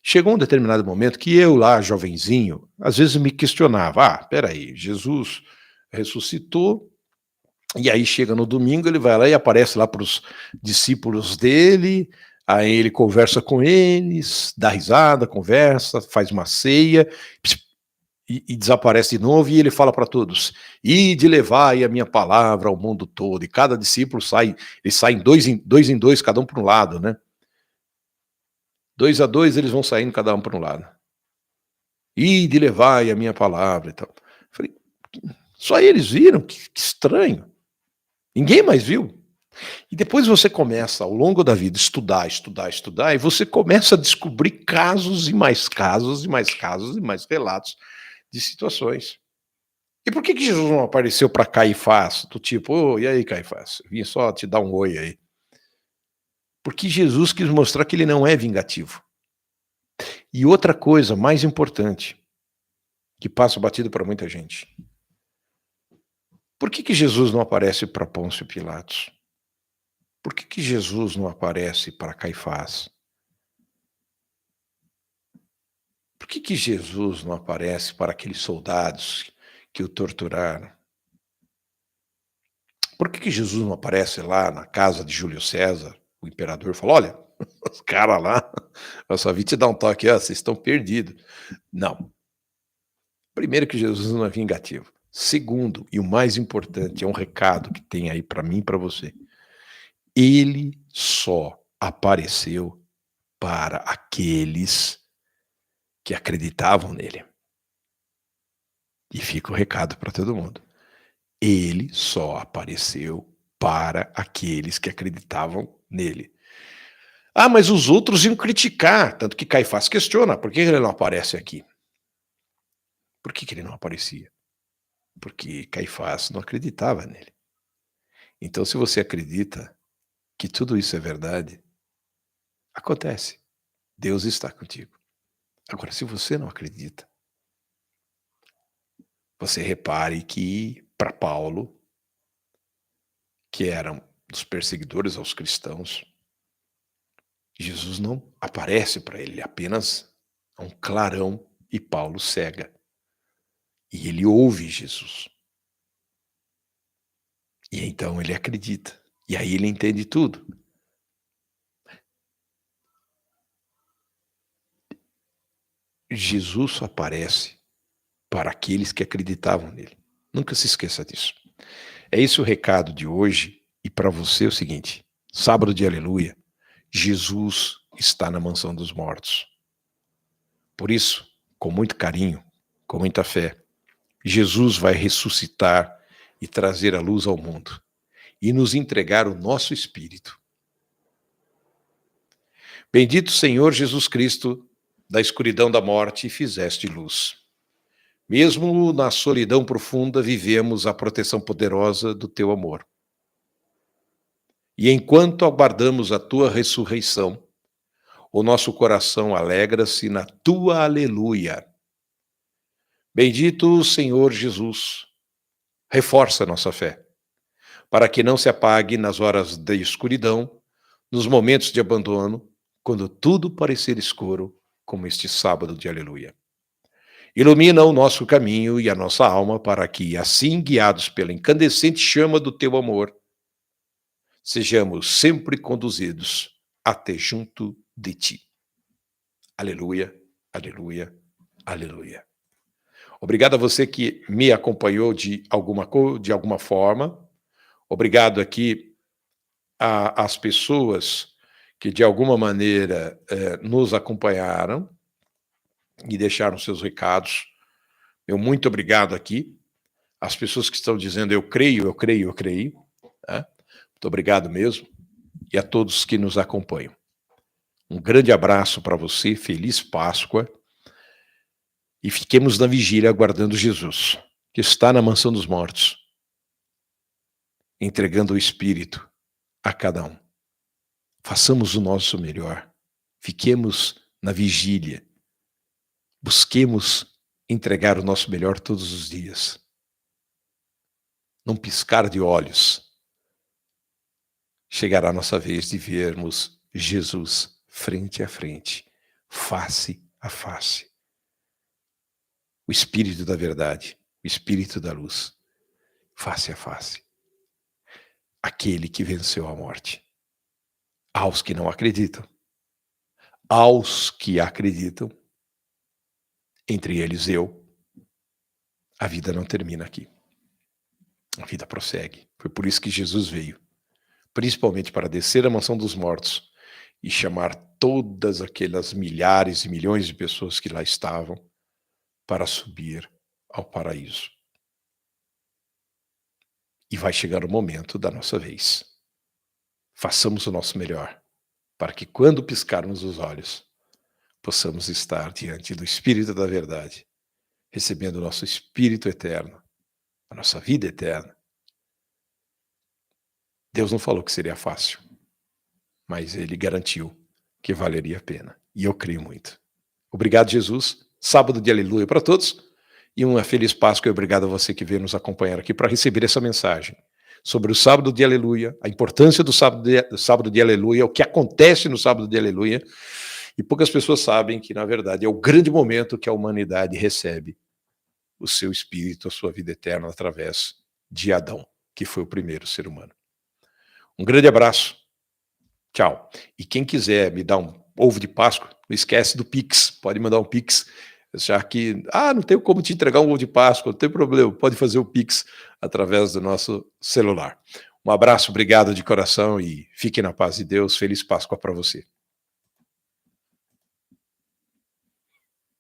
Chegou um determinado momento que eu lá, jovenzinho, às vezes me questionava, peraí, Jesus ressuscitou, e aí chega no domingo, ele vai lá e aparece lá para os discípulos dele, aí ele conversa com eles, dá risada, conversa, faz uma ceia, e desaparece de novo, e ele fala para todos: ide levai a minha palavra ao mundo todo. E cada discípulo sai, eles saem dois em dois, cada um para um lado, né? 2 a 2 eles vão saindo, cada um para um lado. Ide levai a minha palavra e tal. Falei, só eles viram, que estranho. Ninguém mais viu. E depois você começa, ao longo da vida, estudar, e você começa a descobrir casos e mais casos e mais casos e mais relatos de situações. E por que Jesus não apareceu para Caifás, do tipo: "Ô, e aí, Caifás, vim só te dar um oi aí"? Porque Jesus quis mostrar que ele não é vingativo. E outra coisa mais importante, que passa batido para muita gente. Por que Jesus não aparece para Pôncio Pilatos? Por que Jesus não aparece para Caifás? Por que Jesus não aparece para aqueles soldados que o torturaram? Por que Jesus não aparece lá na casa de Júlio César, o imperador, e fala: "Olha, os caras lá, eu só vim te dar um toque, ó, vocês estão perdidos". Não. Primeiro que Jesus não é vingativo. Segundo, e o mais importante, é um recado que tem aí para mim e para você. Ele só apareceu para aqueles que acreditavam nele. E fica o recado para todo mundo. Ele só apareceu para aqueles que acreditavam nele. Mas os outros iam criticar, tanto que Caifás questiona, por que ele não aparece aqui? Por que ele não aparecia? Porque Caifás não acreditava nele. Então, se você acredita que tudo isso é verdade, acontece. Deus está contigo. Agora, se você não acredita, você repare que para Paulo, que era um dos perseguidores aos cristãos, Jesus não aparece para ele, apenas um clarão, e Paulo cega. E ele ouve Jesus. E então ele acredita. E aí ele entende tudo. Jesus só aparece para aqueles que acreditavam nele. Nunca se esqueça disso. É esse o recado de hoje. E para você é o seguinte: sábado de aleluia, Jesus está na mansão dos mortos. Por isso, com muito carinho, com muita fé, Jesus vai ressuscitar e trazer a luz ao mundo e nos entregar o nosso espírito. Bendito Senhor Jesus Cristo, da escuridão da morte fizeste luz. Mesmo na solidão profunda, vivemos a proteção poderosa do teu amor. E enquanto aguardamos a tua ressurreição, o nosso coração alegra-se na tua aleluia. Bendito Senhor Jesus, reforça nossa fé, para que não se apague nas horas de escuridão, nos momentos de abandono, quando tudo parecer escuro, como este sábado de aleluia. Ilumina o nosso caminho e a nossa alma para que, assim guiados pela incandescente chama do teu amor, sejamos sempre conduzidos até junto de ti. Aleluia, aleluia, aleluia. Obrigado a você que me acompanhou de alguma forma. Obrigado aqui às pessoas que de alguma maneira nos acompanharam e deixaram seus recados. Meu muito obrigado aqui. As pessoas que estão dizendo eu creio, eu creio, eu creio. Né? Muito obrigado mesmo. E a todos que nos acompanham. Um grande abraço para você, feliz Páscoa. E fiquemos na vigília aguardando Jesus, que está na mansão dos mortos, entregando o Espírito a cada um. Façamos o nosso melhor. Fiquemos na vigília. Busquemos entregar o nosso melhor todos os dias. Num piscar de olhos, chegará a nossa vez de vermos Jesus frente a frente, face a face. O Espírito da verdade, o Espírito da luz, face a face. Aquele que venceu a morte. Aos que não acreditam. Aos que acreditam, entre eles eu, a vida não termina aqui. A vida prossegue. Foi por isso que Jesus veio. Principalmente para descer à mansão dos mortos e chamar todas aquelas milhares e milhões de pessoas que lá estavam para subir ao paraíso. E vai chegar o momento da nossa vez. Façamos o nosso melhor, para que quando piscarmos os olhos, possamos estar diante do Espírito da verdade, recebendo o nosso Espírito eterno, a nossa vida eterna. Deus não falou que seria fácil, mas Ele garantiu que valeria a pena. E eu creio muito. Obrigado, Jesus. Sábado de aleluia para todos. E uma feliz Páscoa e obrigado a você que veio nos acompanhar aqui para receber essa mensagem sobre o sábado de aleluia, a importância do sábado de aleluia, o que acontece no sábado de aleluia. E poucas pessoas sabem que, na verdade, é o grande momento que a humanidade recebe o seu espírito, a sua vida eterna, através de Adão, que foi o primeiro ser humano. Um grande abraço. Tchau. E quem quiser me dar um ovo de Páscoa, não esquece do Pix. Pode mandar um Pix. Já que, não tenho como te entregar um ovo de Páscoa, não tem problema. Pode fazer o Pix através do nosso celular. Um abraço, obrigado de coração e fique na paz de Deus. Feliz Páscoa para você.